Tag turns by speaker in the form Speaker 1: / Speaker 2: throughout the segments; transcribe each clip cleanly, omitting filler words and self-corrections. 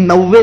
Speaker 1: 90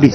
Speaker 1: 20।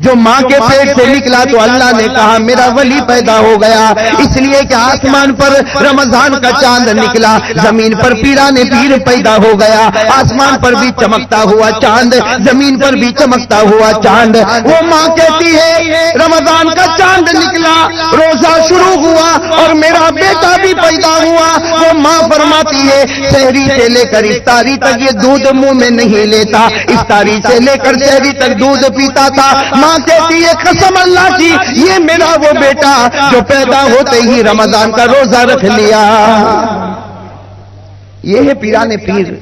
Speaker 1: جو ماں کے پیٹ سے نکلا تو اللہ نے کہا میرا ولی پیدا ہو گیا، اس لیے کہ آسمان پر رمضان کا چاند نکلا، زمین پر پیران پیر پیدا ہو گیا، آسمان پر بھی چمکتا ہوا چاند، زمین پر بھی چمکتا ہوا چاند۔ وہ ماں کہتی ہے رمضان کا چاند نکلا، روزہ شروع ہوا اور میرا بیٹا بھی پیدا ہوا۔ وہ ماں فرماتی ہے سحری سے لے کر افطاری تک یہ دودھ منہ میں نہیں لیتا، افطاری سے لے کر سحری تک دودھ پیتا تھا۔ ماں کہتی ہے قسم اللہ کی یہ میرا وہ بیٹا جو پیدا ہوتے ہی رمضان کا روزہ رکھ لیا۔ یہ ہے پیران پیر،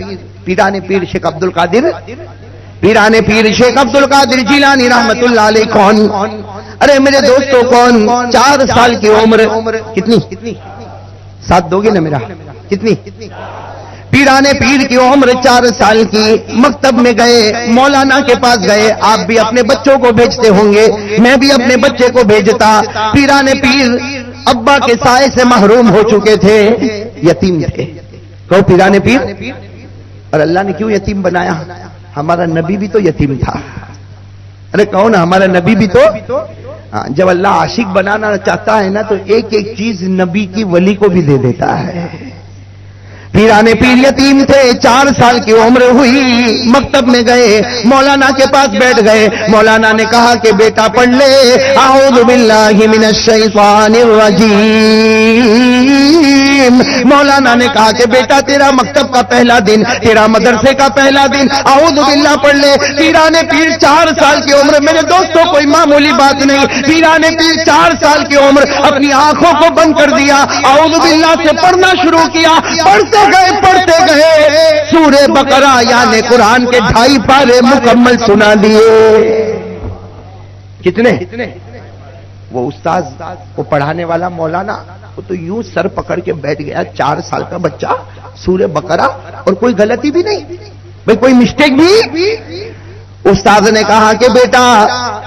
Speaker 1: پیران پیر شیخ عبد القادر، پیران پیر شیخ عبد القادر جیلانی رحمت اللہ علیہ۔ کون؟ ارے میرے دوستوں کون؟ 4 سال کی عمر، کتنی؟ ساتھ دو گے نا میرا؟ کتنی؟ پیران پیر کی عمر 4 سال کی۔ مکتب میں گئے، مولانا کے پاس گئے۔ آپ بھی اپنے بچوں کو بھیجتے ہوں گے، میں بھی اپنے بچے کو بھیجتا۔ پیران پیر ابا کے سائے سے محروم ہو چکے تھے، یتیم تھے۔ کہو پیران پیر۔ اور اللہ نے کیوں یتیم بنایا؟ ہمارا نبی بھی تو یتیم تھا۔ ارے کہو نا ہمارا نبی بھی تو۔ جب اللہ عاشق بنانا چاہتا ہے نا تو ایک ایک چیز نبی کی ولی کو بھی دے دیتا ہے۔ پیران پیر یتیم تھے، 4 سال کی عمر ہوئی، مکتب میں گئے، مولانا کے پاس بیٹھ گئے۔ مولانا نے کہا کہ بیٹا پڑھ لے اعوذ باللہ من الشیطان الرجیم۔ مولانا نے کہا کہ بیٹا تیرا مکتب کا پہلا دن، تیرا مدرسے کا پہلا دن، اعوذ باللہ پڑھ لے۔ پیران پیر 4 سال کی عمر، میرے دوستوں کوئی معمولی بات نہیں۔ پیران پیر 4 سال کی عمر اپنی آنکھوں کو بند کر دیا، اعوذ باللہ سے پڑھنا شروع کیا۔ پڑھتے گئے سورہ بقرہ یعنی قرآن کے 2.5 پارے مکمل سنا دیے۔ کتنے؟ وہ استاذ، وہ پڑھانے والا مولانا، وہ تو یوں سر پکڑ کے بیٹھ گیا، 4 سال کا بچہ، سورہ بقرہ، اور کوئی غلطی بھی نہیں بھئی، کوئی مسٹیک بھی۔ استاد نے کہا کہ بیٹا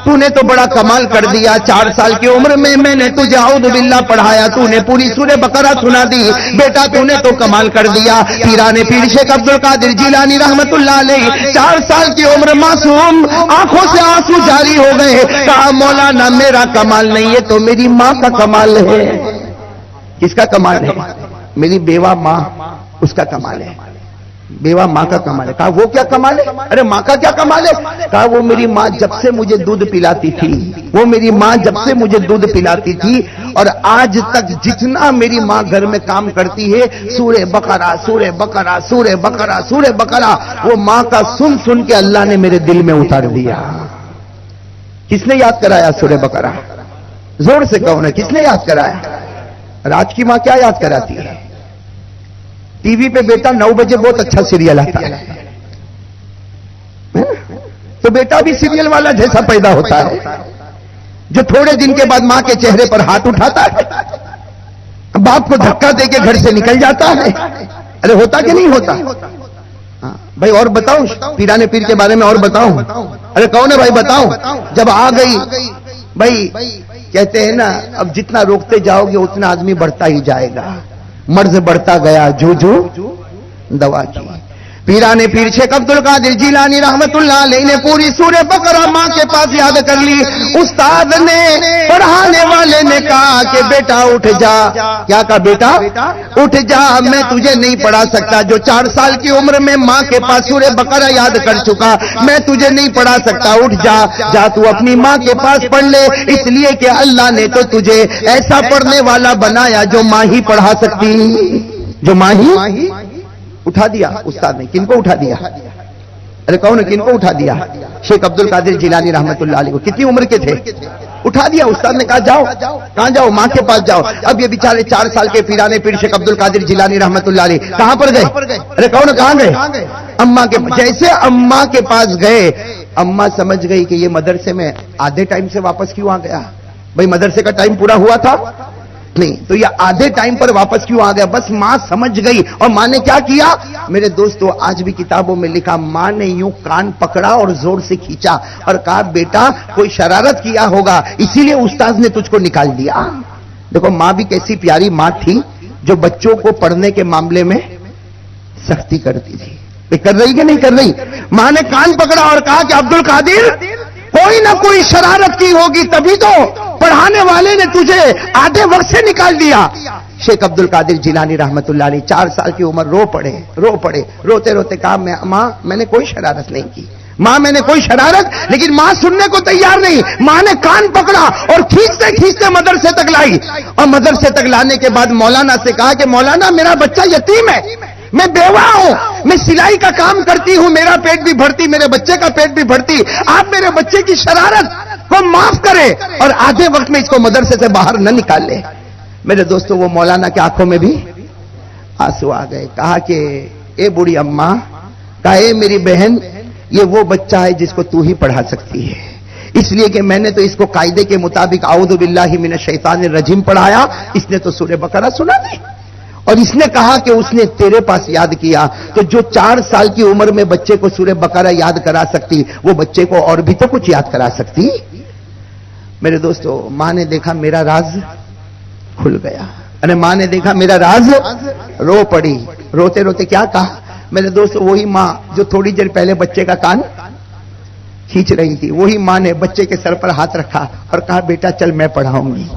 Speaker 1: تو نے تو بڑا کمال کر دیا، 4 سال کی عمر میں نے تجھے اعوذ باللہ پڑھایا، تو نے پوری سورہ بقرہ سنا دی، بیٹا تو نے تو کمال کر دیا۔ پیران پیر شیخ عبد القادر جیلانی رحمت اللہ علیہ 4 سال کی عمر، معصوم، آنکھوں سے آنسو جاری ہو گئے۔ کہا مولانا میرا کمال نہیں ہے تو میری ماں کا کمال ہے۔ کس کا کمال ہے؟ میری بیوہ ماں، اس کا کمال ہے، بیوہ ماں کا کمال ہے۔ کہا وہ کیا کمال ہے؟ ارے ماں کا کیا کمال ہے؟ کہا وہ میری ماں جب سے مجھے دودھ پلاتی تھی، وہ میری ماں جب سے مجھے دودھ پلاتی تھی اور آج تک جتنا میری ماں گھر میں کام کرتی ہے، سورہ بقرہ سورہ بقرہ سورہ بقرہ سورہ بقرہ، وہ ماں کا سن سن کے اللہ نے میرے دل میں اتار دیا۔ کس نے یاد کرایا سورہ بقرہ؟ زور سے کہو نا، کس نے یاد کرایا؟ آج کی ماں کیا یاد کراتی ہے؟ ٹی وی پہ بیٹا 9 بجے بہت اچھا سیریل آتا ہے تو بیٹا بھی سیریل والا جیسا پیدا ہوتا ہے، جو تھوڑے دن کے بعد ماں کے چہرے پر ہاتھ اٹھاتا ہے، باپ کو دھکا دے کے گھر سے نکل جاتا ہے۔ ارے ہوتا کہ نہیں ہوتا؟ بھائی اور بتاؤ، پیران پیر کے بارے میں اور بتاؤ۔ ارے کون ہے بھائی بتاؤ۔ جب آ گئی بھائی، کہتے ہیں نا اب جتنا روکتے جاؤ گے اتنا آدمی بڑھتا ہی جائے گا، مرض بڑھتا گیا جو دوا کی۔ پیران پیر شیخ عبد القادر جیلانی رحمت اللہ علیہ نے پوری سورہ بقرہ ماں کے پاس یاد کر لی۔ استاد نے، پڑھانے والے نے کہا کہ بیٹا اٹھ جا۔ کیا کہا؟ بیٹا اٹھ جا، میں تجھے نہیں پڑھا سکتا، جو 4 سال کی عمر میں ماں کے پاس سورہ بقرہ یاد کر چکا، میں تجھے نہیں پڑھا سکتا، اٹھ جا، جا تو اپنی ماں کے پاس پڑھ لے، اس لیے کہ اللہ نے تو تجھے ایسا پڑھنے والا بنایا جو ماں ہی پڑھا سکتی، جو ماں ہی۔ اٹھا دیا استاد نے۔ کن کو اٹھا دیا؟ ارے کون؟ کن کو اٹھا دیا؟ شیخ عبد القادر جیلانی رحمت اللہ علیہ کو۔ کتنی عمر کے تھے؟ اٹھا دیا۔ استاد نے کہا جاؤ۔ کہاں جاؤ؟ ماں کے پاس جاؤ۔ اب یہ بیچارے 4 سال کے پیران پیر شیخ عبد القادر جیلانی رحمت اللہ علیہ کہاں پر گئے؟ ارے کون؟ کہاں گئے؟ اماں کے۔ جیسے اماں کے پاس گئے، اماں سمجھ گئی کہ یہ مدرسے میں آدھے ٹائم سے واپس کیوں آ گیا؟ بھائی مدرسے کا ٹائم پورا ہوا تھا نہیں، تو یہ آدھے ٹائم پر واپس کیوں آ گیا؟ بس ماں سمجھ گئی۔ اور ماں نے کیا کیا؟ میرے دوستو آج بھی کتابوں میں لکھا، ماں نے یوں کان پکڑا اور زور سے کھینچا اور کہا بیٹا کوئی شرارت کیا ہوگا اسی لیے استاد نے تجھ کو نکال دیا۔ دیکھو ماں بھی کیسی پیاری ماں تھی جو بچوں کو پڑھنے کے معاملے میں سختی کرتی تھی۔ کر رہی کہ نہیں کر رہی؟ ماں نے کان پکڑا اور کہا کہ عبد القادر کوئی نہ کوئی شرارت کی ہوگی تبھی تو پڑھانے والے نے تجھے آدھے وقت سے نکال دیا. شیخ عبد القادر جیلانی رحمت اللہ علیہ 4 سال کی عمر رو پڑے, روتے روتے کہا ماں میں نے کوئی شرارت نہیں کی, ماں میں نے کوئی شرارت, لیکن ماں سننے کو تیار نہیں. ماں نے کان پکڑا اور کھینچتے کھینچتے مدرسے تک لائی, اور مدرسے تک لانے کے بعد مولانا سے کہا کہ مولانا میرا بچہ یتیم ہے, میں بیوہ ہوں, میں سلائی کا کام کرتی ہوں, میرا پیٹ بھی بھرتی, میرے بچے کا پیٹ بھی بھرتی, آپ میرے بچے کی شرارت کو معاف کریں اور آدھے وقت میں اس کو مدرسے سے باہر نہ نکال لے. میرے دوستو وہ مولانا کی آنکھوں میں بھی آنسو آ گئے. کہا کہ اے بوڑھی اماں, کہا اے میری بہن, یہ وہ بچہ ہے جس کو تو ہی پڑھا سکتی ہے, اس لیے کہ میں نے تو اس کو قاعدے کے مطابق اعوذ باللہ من الشیطان الرجیم پڑھایا, اس نے تو سورہ بقرہ سنا دی, اور اس نے کہا کہ اس نے تیرے پاس یاد کیا. تو جو 4 سال کی عمر میں بچے کو سورہ بقرہ یاد کرا سکتی, وہ بچے کو اور بھی تو کچھ یاد کرا سکتی. میرے دوستو ماں نے دیکھا میرا راز کھل گیا, ماں نے دیکھا میرا راز, رو پڑی, روتے روتے کیا کہا میرے دوست, وہی ماں جو تھوڑی دیر پہلے بچے کا کان کھینچ رہی تھی, وہی ماں نے بچے کے سر پر ہاتھ رکھا اور کہا بیٹا چل میں پڑھاؤں گی.